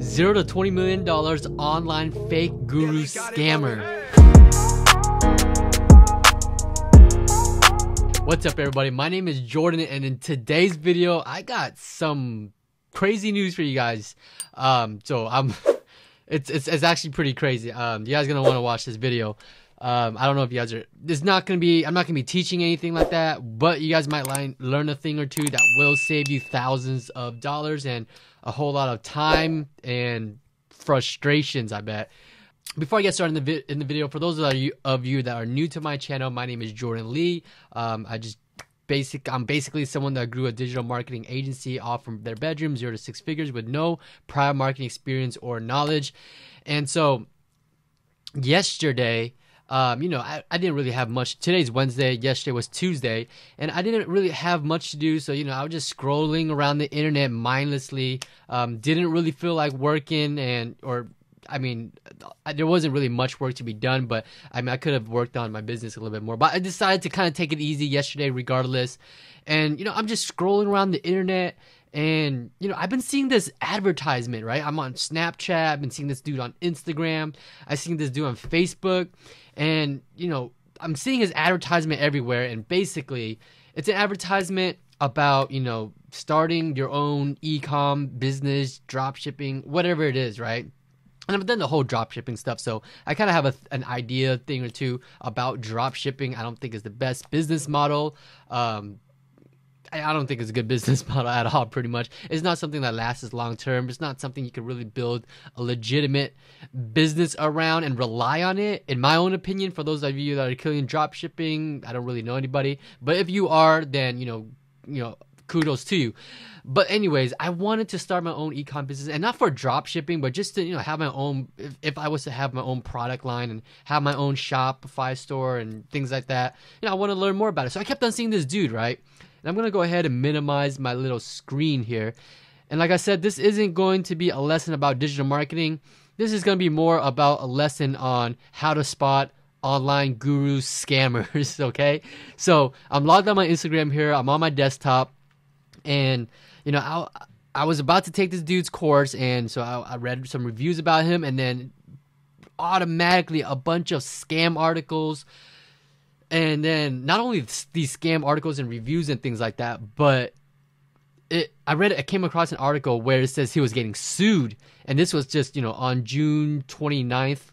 $0 to $20 million online fake guru scammer. What's up, everybody? My name is Jordan, and in today's video, I got some crazy news for you guys. It's actually pretty crazy. You guys are gonna want to watch this video. I don't know if you guys are. I'm not gonna be teaching anything like that, but you guys might learn a thing or two that will save you thousands of dollars and a whole lot of time and frustrations, I bet. Before I get started in the video, for those of you that are new to my channel, my name is Jordan Lee. I'm basically someone that grew a digital marketing agency off from their bedroom, 0 to 6 figures, with no prior marketing experience or knowledge. And so yesterday, I didn't really have much. Today's Wednesday, yesterday was Tuesday, and I didn't really have much to do. So, I was just scrolling around the internet mindlessly. Didn't really feel like working, there wasn't really much work to be done, but I could have worked on my business a little bit more. But I decided to kind of take it easy yesterday regardless. And, I'm just scrolling around the internet, and, I've been seeing this advertisement, right? I'm on Snapchat. I've been seeing this dude on Instagram. I've seen this dude on Facebook. And, I'm seeing his advertisement everywhere. And basically, it's an advertisement about, starting your own e-com business, drop shipping, whatever it is, right? And I've done the whole drop shipping stuff, so I kind of have an idea thing or two about drop shipping. I don't think it's the best business model. I don't think it's a good business model at all, pretty much. It's not something that lasts long term. It's not something you can really build a legitimate business around and rely on it. In my own opinion, for those of you that are killing drop shipping, I don't really know anybody. But if you are, then, kudos to you. But anyways, I wanted to start my own e-com business, and not for drop shipping, but just to, have my own, if I was to have my own product line and have my own Shopify store and things like that, I want to learn more about it. So I kept on seeing this dude, right? And I'm going to go ahead and minimize my little screen here. And like I said, this isn't going to be a lesson about digital marketing. This is going to be more about a lesson on how to spot online gurus, scammers, okay? So I'm logged on my Instagram here. I'm on my desktop. And, I was about to take this dude's course, and so I read some reviews about him, and then automatically a bunch of scam articles. And then not only these scam articles and reviews and things like that, but I came across an article where it says he was getting sued. And this was just, on June 29th.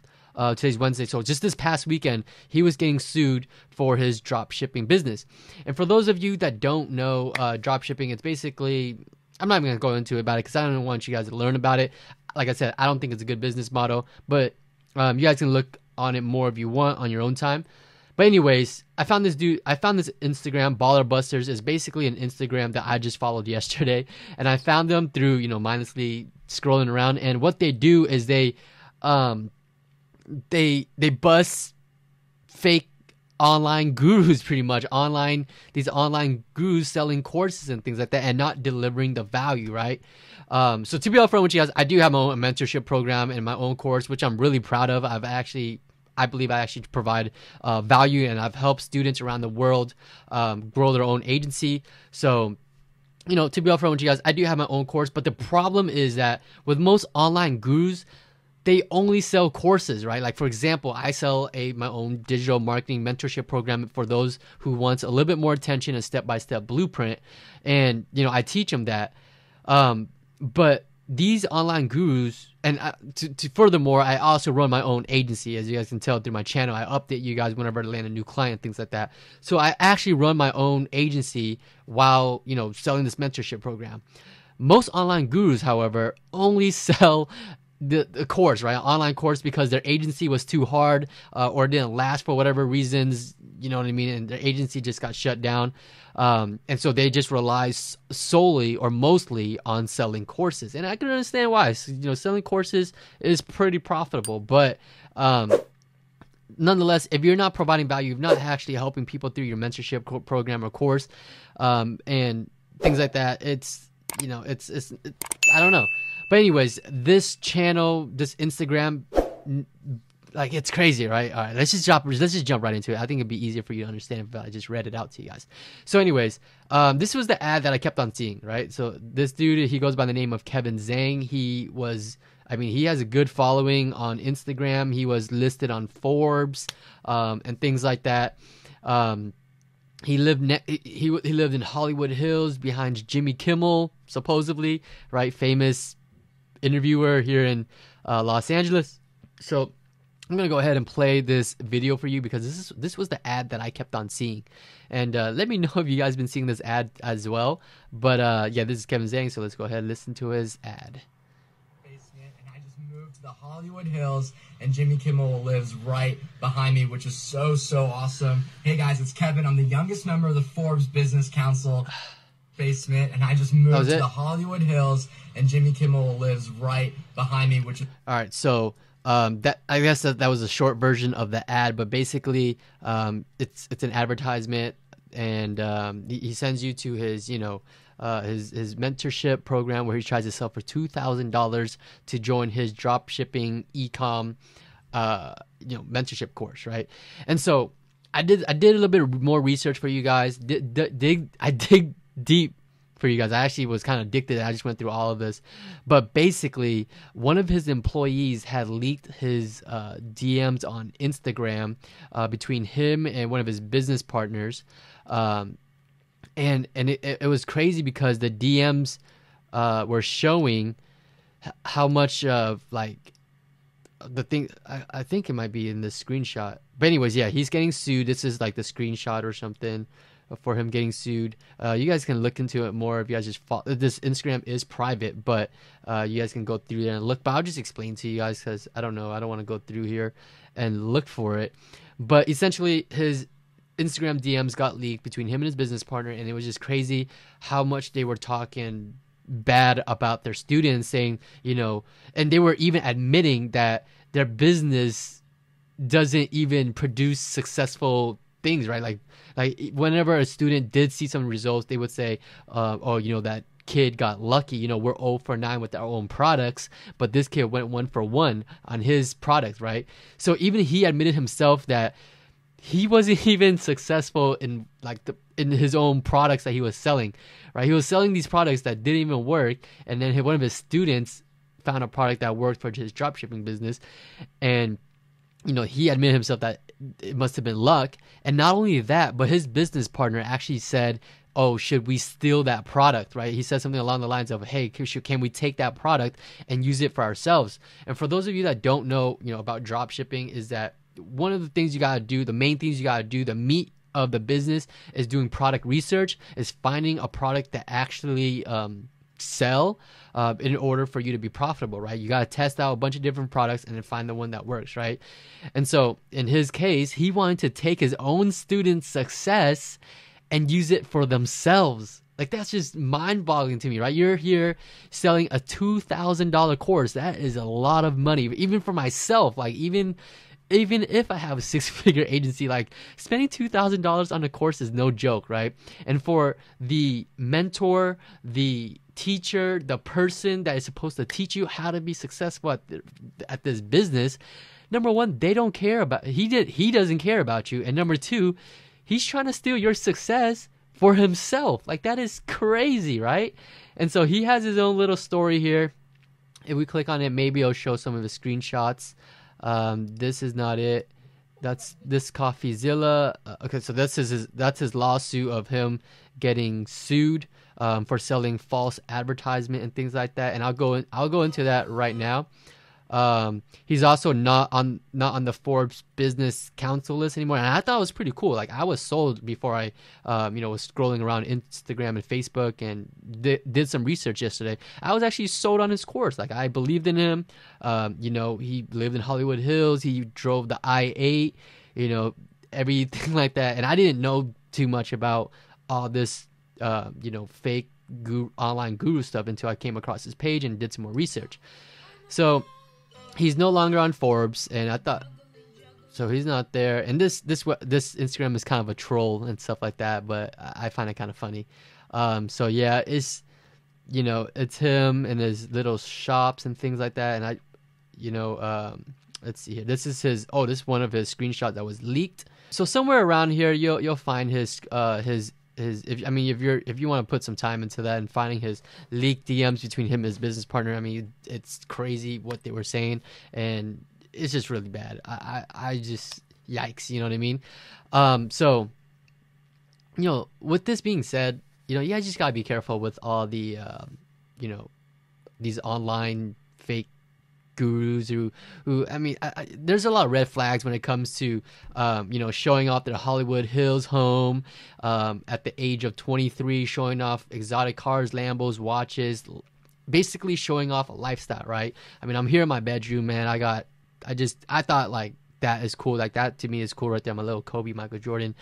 Today's Wednesday, so just this past weekend, he was getting sued for his drop shipping business. And for those of you that don't know, drop shipping, it's basically, I'm not even going to go into about it because I don't want you guys to learn about it. Like I said, I don't think it's a good business model, but you guys can look on it more if you want on your own time. But anyways, I found this Instagram, Baller Busters, is basically an Instagram that I just followed yesterday, and I found them through, mindlessly scrolling around. And what they do is they bust fake online gurus, pretty much these online gurus selling courses and things like that, and not delivering the value, right? So to be upfront with you guys, I do have my own mentorship program and my own course, which I'm really proud of. I believe I actually provide value, and I've helped students around the world grow their own agency. So, to be upfront with you guys, I do have my own course, but the problem is that with most online gurus, they only sell courses, right? Like, for example, I sell my own digital marketing mentorship program for those who want a little bit more attention, a step-by-step blueprint. And, I teach them that. But these online gurus, and furthermore, I also run my own agency. As you guys can tell through my channel, I update you guys whenever I land a new client, things like that. So I actually run my own agency while, selling this mentorship program. Most online gurus, however, only sell the course, right? Online course, because their agency was too hard or didn't last for whatever reasons, you know what I mean? And their agency just got shut down. And so they just rely solely or mostly on selling courses. And I can understand why. Selling courses is pretty profitable. But nonetheless, if you're not providing value, you're not actually helping people through your mentorship program or course and things like that, it's I don't know. But anyways, this channel, this Instagram, like it's crazy, right? All right, let's just jump right into it. I think it'd be easier for you to understand if I just read it out to you guys. So, anyways, this was the ad that I kept on seeing, right? So this dude, he goes by the name of Kevin Zhang. He has a good following on Instagram. He was listed on Forbes, and things like that. He lived he lived in Hollywood Hills behind Jimmy Kimmel, supposedly, right? Famous interviewer here in Los Angeles. So I'm gonna go ahead and play this video for you because this was the ad that I kept on seeing, and let me know if you guys been seeing this ad as well. But yeah, this is Kevin Zhang, so let's go ahead and listen to his ad. And I just moved to the Hollywood Hills, and Jimmy Kimmel lives right behind me, which is so awesome. Hey guys, it's Kevin. I'm the youngest member of the Forbes Business Council basement, and I just moved to the Hollywood Hills, and Jimmy Kimmel lives right behind me, which is all right. So that I guess that was a short version of the ad, but basically it's an advertisement, and he sends you to his his mentorship program where he tries to sell for $2,000 to join his drop shipping e-com mentorship course, right? And so I did a little bit more research for you guys. I dig deep for you guys. I actually was kind of addicted. I just went through all of this, but basically one of his employees had leaked his DMs on Instagram between him and one of his business partners, and it was crazy because the DMs were showing how much of like the thing. I think it might be in this screenshot, but anyways, yeah, he's getting sued. This is like the screenshot or something for him getting sued. You guys can look into it more if you guys just follow. This Instagram is private, but you guys can go through there and look. But I'll just explain to you guys because I don't know. I don't want to go through here and look for it. But essentially, his Instagram DMs got leaked between him and his business partner, and it was just crazy how much they were talking bad about their students, saying, and they were even admitting that their business doesn't even produce successful things, right? Like whenever a student did see some results, they would say, that kid got lucky. We're 0 for 9 with our own products, but this kid went 1 for 1 on his product, right? So even he admitted himself that he wasn't even successful in in his own products that he was selling, right? He was selling these products that didn't even work, and then one of his students found a product that worked for his dropshipping business, and he admitted himself that it must have been luck. And not only that, but his business partner actually said, oh, should we steal that product, right? He said something along the lines of, hey, can we take that product and use it for ourselves? And for those of you that don't know, about drop shipping, is that one of the things you got to do, the main things you got to do, the meat of the business is doing product research, is finding a product that actually sell in order for you to be profitable, right? You got to test out a bunch of different products and then find the one that works, right? And so in his case, he wanted to take his own students' success and use it for themselves. Like, that's just mind-boggling to me, right? You're here selling a $2,000 course. That is a lot of money, even for myself. Like, even if I have a 6-figure agency, like, spending $2,000 on a course is no joke, right? And for the mentor, the teacher, the person that is supposed to teach you how to be successful at this business, number one, they don't care about he doesn't care about you, and number two, he's trying to steal your success for himself. Like, that is crazy, right? And so he has his own little story here. If we click on it, maybe I'll show some of the screenshots. This is not it. That's this CoffeeZilla. Okay, so that's his lawsuit of him getting sued for selling false advertisement and things like that. And I'll go into that right now. He's also not on the Forbes Business Council list anymore, and I thought it was pretty cool. Like, I was sold before I was scrolling around Instagram and Facebook and did some research yesterday. I was actually sold on his course. Like, I believed in him. He lived in Hollywood Hills. He drove the I-8, everything like that. And I didn't know too much about all this fake online guru stuff until I came across his page and did some more research. So he's no longer on Forbes, and I thought, so he's not there. And this Instagram is kind of a troll and stuff like that, but I find it kind of funny. So yeah, it's it's him and his little shops and things like that. And let's see here. This is his. Oh, this is one of his screenshots that was leaked. So somewhere around here, you'll find his. If you want to put some time into that and finding his leaked DMs between him and his business partner, I mean, it's crazy what they were saying, and it's just really bad. I just yikes, you know what I mean? So, you know, with this being said, you know, you guys just gotta be careful with all the, you know, these online fake gurus who I mean, there's a lot of red flags when it comes to, you know, showing off their Hollywood Hills home, at the age of 23, showing off exotic cars, Lambos, watches, basically showing off a lifestyle, right? I mean, I'm here in my bedroom, man. I thought like that is cool. Like that to me is cool right there. My little Kobe, Michael Jordan,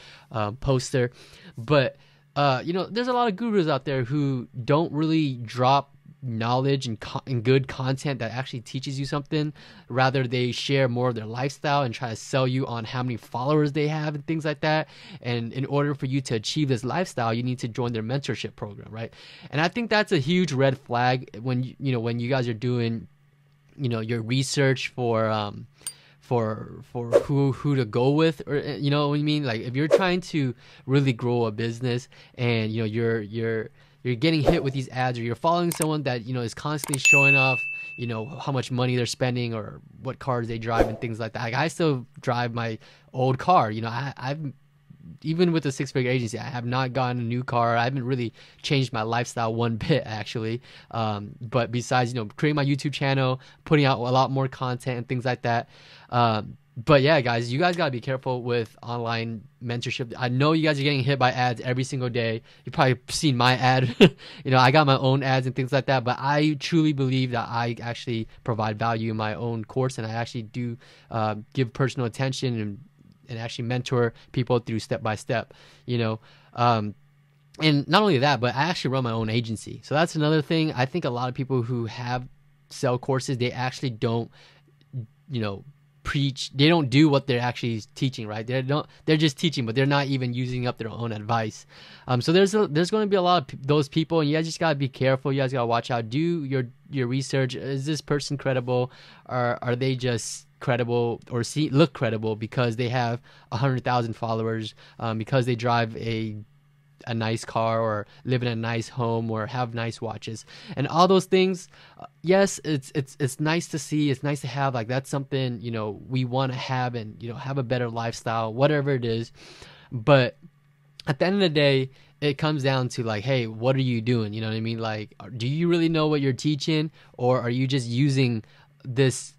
poster. But, you know, there's a lot of gurus out there who don't really drop knowledge and good content that actually teaches you something. Rather, they share more of their lifestyle and try to sell you on how many followers they have and things like that. And in order for you to achieve this lifestyle, you need to join their mentorship program, right? And I think that's a huge red flag when when you guys are doing, you know, your research for who to go with, or you know what I mean? Like if you're trying to really grow a business and you know you're getting hit with these ads, or you're following someone that you know is constantly showing off, you know, how much money they're spending or what cars they drive and things like that. Like I still drive my old car. You know, I've even with a 6-figure agency, I have not gotten a new car. I haven't really changed my lifestyle one bit, actually. But besides, you know, creating my YouTube channel, putting out a lot more content and things like that. But yeah, guys, you guys got to be careful with online mentorship. I know you guys are getting hit by ads every single day. You've probably seen my ad. You know, I got my own ads and things like that. But I truly believe that I actually provide value in my own course. And I actually do give personal attention and actually mentor people through step by step, you know. And not only that, but I actually run my own agency. So that's another thing. I think a lot of people who sell courses, they actually don't, you know, preach. They don't do what they're actually teaching, right? They're just teaching, but they're not even using up their own advice. So there's going to be a lot of those people, and you guys just got to be careful. You guys got to watch out. Do your research. Is this person credible, or are they just credible or look credible because they have 100,000 followers, because they drive a nice car or live in a nice home or have nice watches and all those things? Yes, it's nice to see, it's nice to have, like that's something, you know, we want to have and, you know, have a better lifestyle, whatever it is. But at the end of the day, it comes down to like, hey, what are you doing? You know what I mean? Like, do you really know what you're teaching, or are you just using this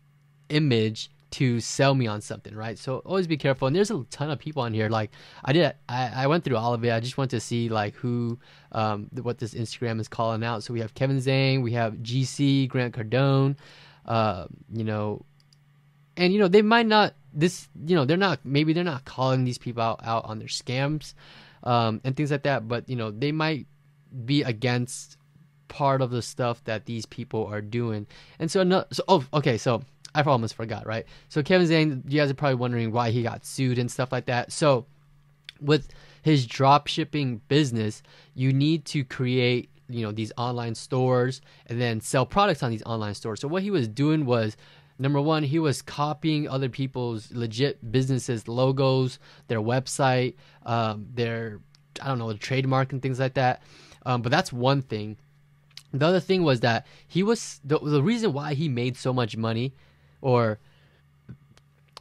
image to sell me on something, right? So always be careful. And there's a ton of people on here. Like I went through all of it. I just want to see like who, what this Instagram is calling out. So we have Kevin Zhang, we have GC, Grant Cardone, you know, and you know, they might not, you know, maybe they're not calling these people out on their scams, and things like that. But you know, they might be against part of the stuff that these people are doing. And so I almost forgot, right? So Kevin Zhang, you guys are probably wondering why he got sued and stuff like that. So with his drop shipping business, you need to create, you know, these online stores and then sell products on these online stores. So what he was doing was, number one, he was copying other people's legit businesses, logos, their website, their trademark and things like that. But that's one thing. The other thing was that he was the reason why he made so much money, or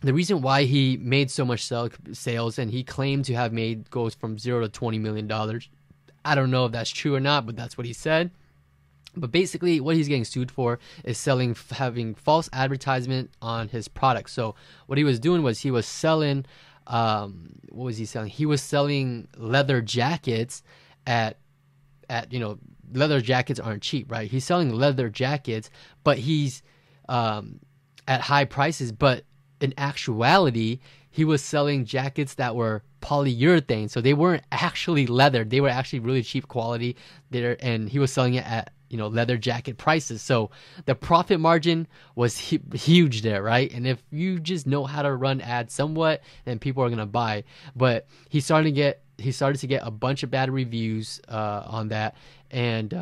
the reason why he made so much sales, and he claimed to have goes from $0 to $20 million. I don't know if that's true or not, but that's what he said. But basically, what he's getting sued for is having false advertisement on his product. So what he was doing was he was selling, what was he selling? He was selling leather jackets at you know, leather jackets aren't cheap, right? He's selling leather jackets, but he's at high prices. But in actuality, he was selling jackets that were polyurethane, so they weren't actually leather. They were actually really cheap quality there, and he was selling it at, you know, leather jacket prices. So the profit margin was huge there, right? And if you just know how to run ads somewhat, then people are gonna buy. But he started to get a bunch of bad reviews on that, and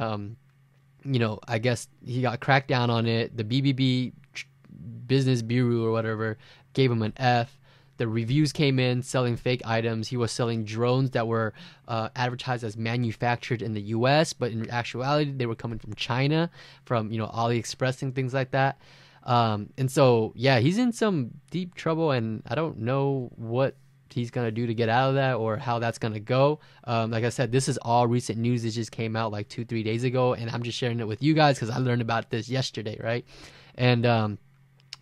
you know, I guess he got cracked down on it. The BBB business bureau or whatever gave him an F. The reviews came in selling fake items. He was selling drones that were advertised as manufactured in the U.S., but in actuality, they were coming from China, from AliExpress and things like that. And so, yeah, he's in some deep trouble, and I don't know what he's gonna do to get out of that or how that's gonna go. Like I said, this is all recent news. It just came out like 2-3 days ago, and I'm just sharing it with you guys because I learned about this yesterday, right? And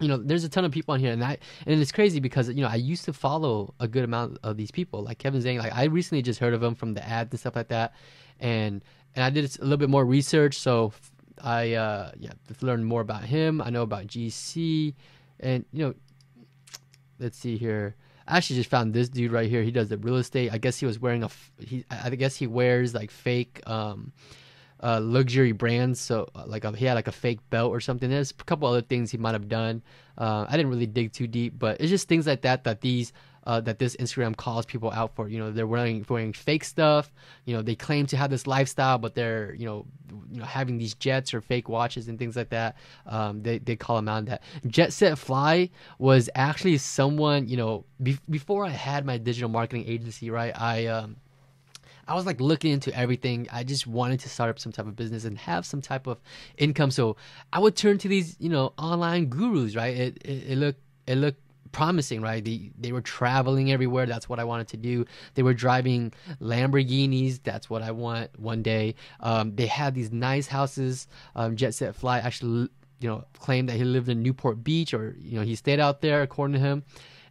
there's a ton of people on here, and it's crazy because I used to follow a good amount of these people, like Kevin Zhang. Like I recently just heard of him from the ads and stuff like that, and I did a little bit more research, so I learned more about him. I know about GC, and let's see here. I actually just found this dude right here. He does the real estate. I guess he was wearing I guess he wears like fake luxury brands. So he had like a fake belt or something. There's a couple other things he might have done. I didn't really dig too deep, but it's just things like that that this Instagram calls people out for. They're wearing fake stuff. They claim to have this lifestyle, but they're having these jets or fake watches and things like that. They call them out on that. Jet Set Fly was actually someone, before I had my digital marketing agency, right? I was like looking into everything. I just wanted to start up some type of business and have some type of income. So I would turn to these, online gurus, right? It looked promising, right? They were traveling everywhere. That's what I wanted to do. They were driving Lamborghinis. That's what I want one day. They had these nice houses. Jet Set Fly actually, claimed that he lived in Newport Beach, or he stayed out there, according to him.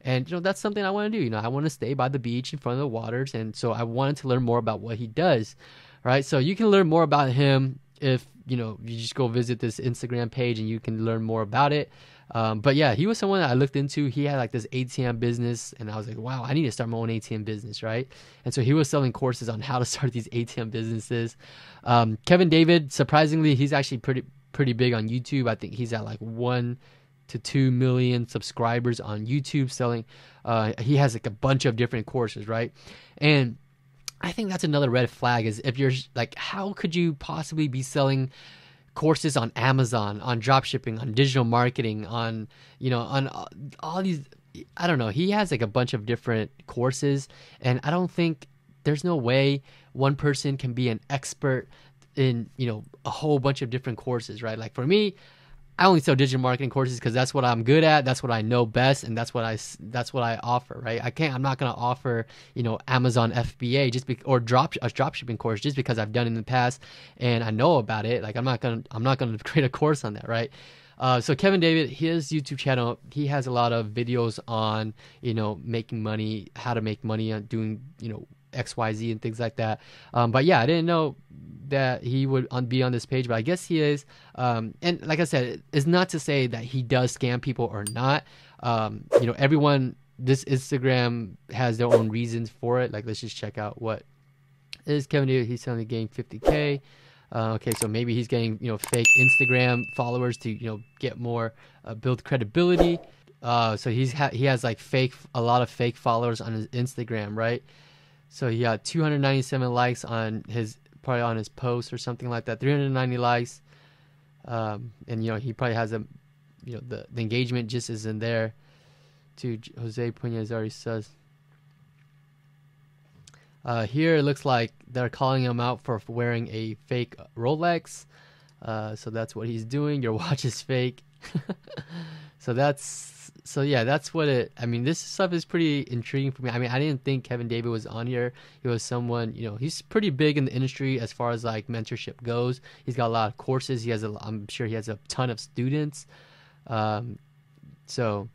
And that's something I want to do. I want to stay by the beach in front of the waters, and so I wanted to learn more about what he does, right? So you can learn more about him if you just go visit this Instagram page, and you can learn more about it. But yeah, he was someone that I looked into. He had like this ATM business, and I was like, wow, I need to start my own ATM business, right? And so he was selling courses on how to start these ATM businesses. Kevin David, surprisingly, he's actually pretty big on YouTube. I think he's at like 1 to 2 million subscribers on YouTube selling. He has like a bunch of different courses, right? And I think that's another red flag, is if you're like, how could you possibly be selling courses on Amazon, on dropshipping, on digital marketing, on all these, I don't know. He has like a bunch of different courses, and I don't think there's no way one person can be an expert in a whole bunch of different courses, right? Like for me, I only sell digital marketing courses because that's what I'm good at. That's what I know best, and that's what I offer, right? I'm not gonna offer Amazon FBA or a dropshipping course just because I've done it in the past and I know about it. Like I'm not gonna create a course on that, right? So Kevin David, his YouTube channel, he has a lot of videos on making money, how to make money on doing XYZ and things like that. But yeah, I didn't know that he would be on this page, but I guess he is. And like I said, it's not to say that he does scam people or not. Everyone, this Instagram has their own reasons for it. Like, let's just check out what is Kevin David. He's only getting 50K. Okay, so maybe he's getting fake Instagram followers to get more, build credibility. So he has like a lot of fake followers on his Instagram, right? So he got 297 likes on his post or something like that. 390 likes, and he probably has the engagement just isn't there. To Jose Punez already says. Here it looks like they're calling him out for wearing a fake Rolex. So that's what he's doing. Your watch is fake. That's what it. I mean, this stuff is pretty intriguing for me. I mean, I didn't think Kevin David was on here. He was someone, he's pretty big in the industry as far as like mentorship goes. He's got a lot of courses. I'm sure he has a ton of students. So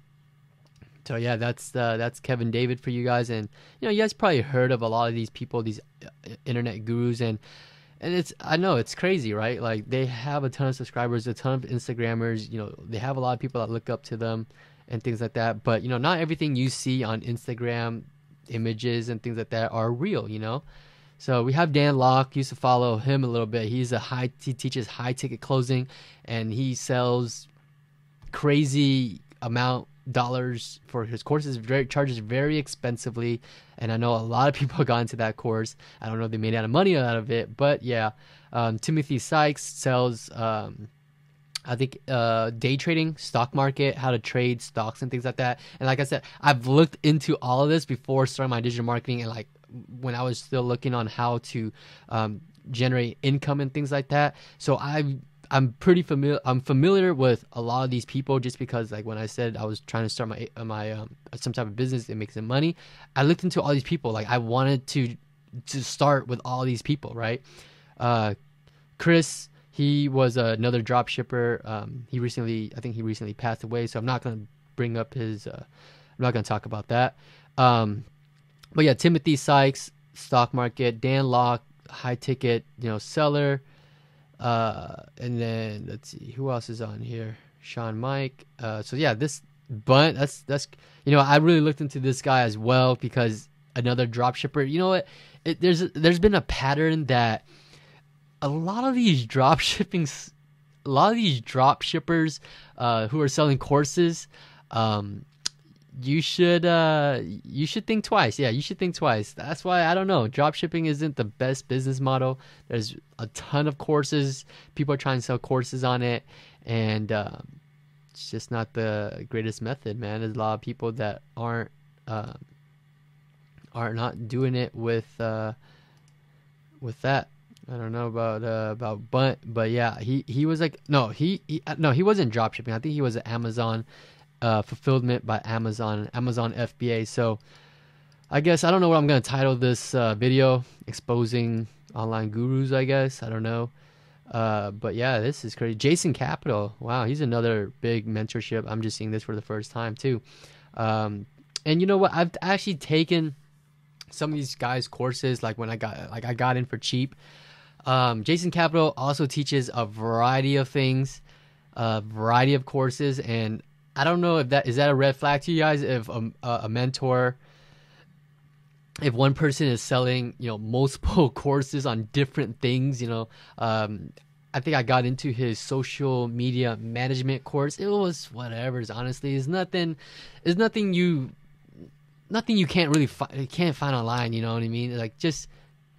yeah, that's Kevin David for you guys. And you guys probably heard of a lot of these people, these internet gurus, and I know it's crazy, right? Like they have a ton of subscribers, a ton of Instagrammers. They have a lot of people that look up to them and things like that. But not everything you see on Instagram images and things like that are real. So we have Dan Locke. Used to follow him a little bit. He teaches high ticket closing, and he sells crazy amount dollars for his courses. Charges very expensively, and I know a lot of people got into that course. I don't know if they made out of money out of it, but yeah. Timothy Sykes sells I think day trading, stock market, how to trade stocks and things like that. And like I said, I've looked into all of this before starting my digital marketing, and like when I was still looking on how to generate income and things like that. So I'm pretty familiar. I'm familiar with a lot of these people just because, like, when I said I was trying to start my some type of business that makes some money, I looked into all these people. Like, I wanted to start with all these people, right? Chris, he was another drop shipper. I think he recently passed away, so I'm not gonna bring up his. I'm not gonna talk about that. But yeah, Timothy Sykes, stock market. Dan Locke, high ticket, seller. And then let's see who else is on here. Sean Mike. So yeah, that's I really looked into this guy as well because another drop shipper. You know what? There's been a pattern that a lot of these drop shippers who are selling courses, you should think twice. Yeah, you should think twice. That's why, I don't know, drop shipping isn't the best business model. There's a ton of courses. People are trying to sell courses on it, and it's just not the greatest method, man. There's a lot of people that are not doing it with that. I don't know about but yeah, he was like, no, he wasn't drop shipping. I think he was at Amazon, fulfillment by Amazon FBA. So I guess I don't know what I'm gonna title this video, exposing online gurus, I guess. I don't know. But yeah, this is crazy. Jason Capital, wow, he's another big mentorship. I'm just seeing this for the first time too. And you know what, I've actually taken some of these guys' courses, like when I got in for cheap. Jason Capital also teaches a variety of things, a variety of courses, and I don't know if that is a red flag to you guys if a mentor, if one person is selling multiple courses on different things. I think I got into his social media management course. It was whatever. Honestly, it's nothing you can't really can't find online. You know what I mean? Like, just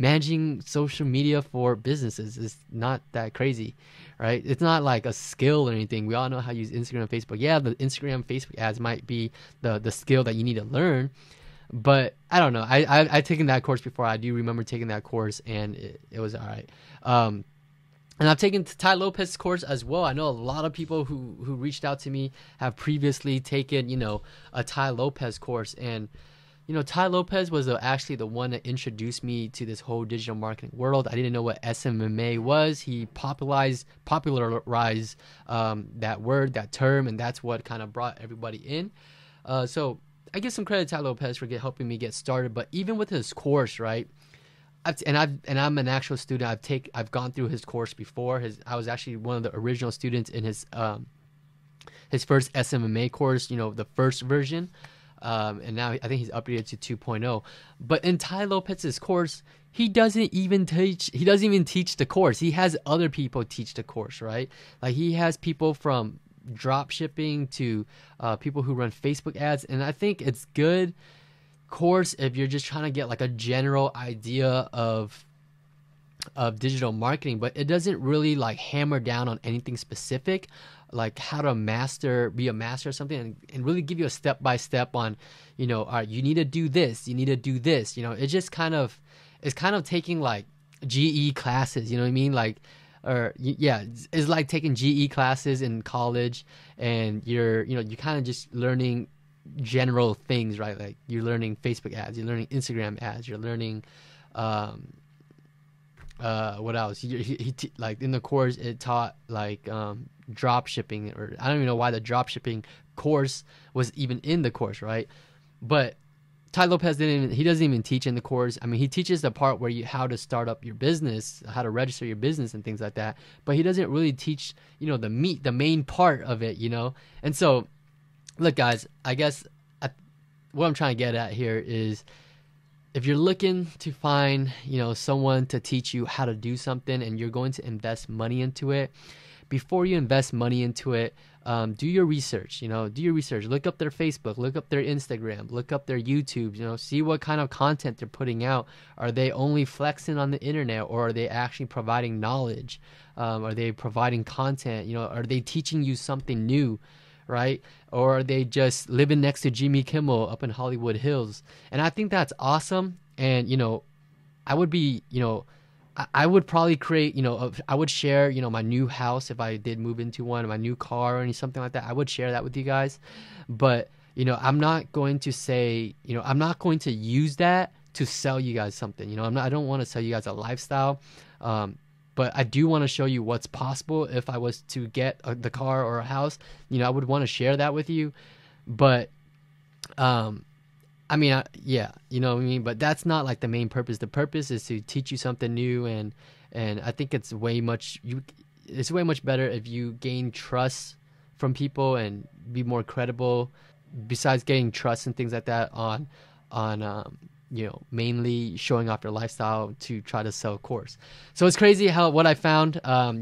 managing social media for businesses is not that crazy, right? It's not like a skill or anything. We all know how to use Instagram and Facebook. Yeah, the Instagram, Facebook ads might be the skill that you need to learn, but I don't know. I've taken that course before. I do remember taking that course, and it was all right. And I've taken Ty Lopez's course as well. I know a lot of people who reached out to me have previously taken, a Ty Lopez course. And, Ty Lopez was actually the one that introduced me to this whole digital marketing world. I didn't know what SMMA was. He popularized that word, that term, and that's what kind of brought everybody in. So I give some credit to Ty Lopez for helping me get started. But even with his course, right? I'm an actual student. I've gone through his course before. I was actually one of the original students in his first SMMA course, the first version. And now I think he's updated to 2.0. But in Ty Lopez's course, he doesn't even teach the course. He has other people teach the course, right? Like, he has people from drop shipping to people who run Facebook ads, and I think it's good course if you're just trying to get like a general idea of digital marketing, but it doesn't really like hammer down on anything specific, like how to be a master of something, and really give you a step-by-step on, all right, you need to do this, it just it's kind of taking like GE classes, you know what I mean? Like, or yeah, it's like taking GE classes in college, and you're kind of just learning general things, right? Like, you're learning Facebook ads, you're learning Instagram ads, you're learning what else? Like, in the course it taught like drop shipping, or I don't even know why the drop shipping course was even in the course, right? But Ty Lopez doesn't even teach in the course. I mean, he teaches the part where how to start up your business, how to register your business and things like that, but he doesn't really teach the main part of it, and so look, guys, I guess what I'm trying to get at here is, if you're looking to find, someone to teach you how to do something, and you're going to invest money into it, before you invest money into it, do your research. Do your research. Look up their Facebook, look up their Instagram, look up their YouTube. See what kind of content they're putting out. Are they only flexing on the internet, or are they actually providing knowledge? Are they providing content? Are they teaching you something new, right? Or are they just living next to Jimmy Kimmel up in Hollywood Hills? And I think that's awesome. And I would be, I would probably create, I would share, my new house if I did move into one, my new car or something like that. I would share that with you guys. But, I'm not going to say, I'm not going to use that to sell you guys something. I don't want to sell you guys a lifestyle. But I do want to show you what's possible if I was to get the car or a house. I would want to share that with you. But, yeah, you know what I mean? But that's not like the main purpose. The purpose is to teach you something new, and I think it's way much better if you gain trust from people and be more credible. Besides getting trust and things like that on mainly showing off your lifestyle to try to sell a course. So it's crazy what I found.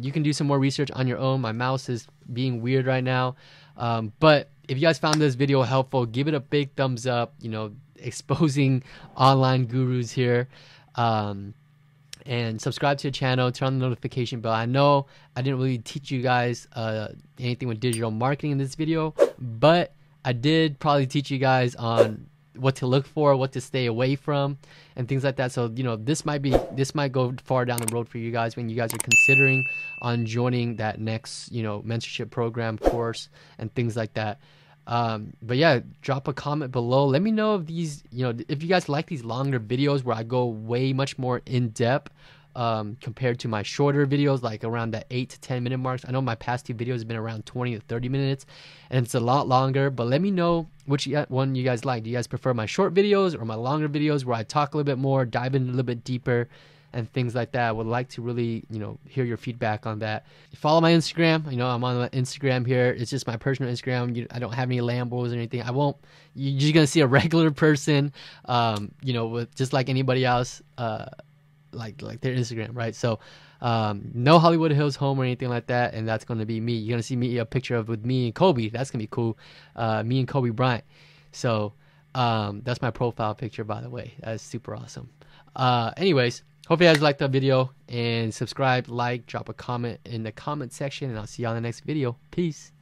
You can do some more research on your own. My mouse is being weird right now. But if you guys found this video helpful, give it a big thumbs up, exposing online gurus here. And subscribe to the channel, turn on the notification bell. I know I didn't really teach you guys anything with digital marketing in this video, but I did probably teach you guys on what to look for, what to stay away from, and things like that. So this might go far down the road for you guys when you guys are considering on joining that next mentorship program, course, and things like that. But yeah, drop a comment below. Let me know if if you guys like these longer videos where I go way much more in depth compared to my shorter videos, like around the 8 to 10 minute marks. I know my past 2 videos have been around 20 to 30 minutes, and it's a lot longer. But let me know which one you guys like. Do you guys prefer my short videos or my longer videos where I talk a little bit more, dive in a little bit deeper, and things like that? I would like to really, hear your feedback on that. Follow my Instagram. I'm on my Instagram here. It's just my personal Instagram. I don't have any Lambos or anything. You're just gonna see a regular person, with just like anybody else, like their Instagram, right? So, no Hollywood Hills home or anything like that, and that's gonna be me. You're gonna see me a picture with me and Kobe. That's gonna be cool. Me and Kobe Bryant. So, that's my profile picture, by the way. That's super awesome. Anyways. Hope you guys liked the video, and subscribe, like, drop a comment in the comment section, and I'll see you on the next video. Peace.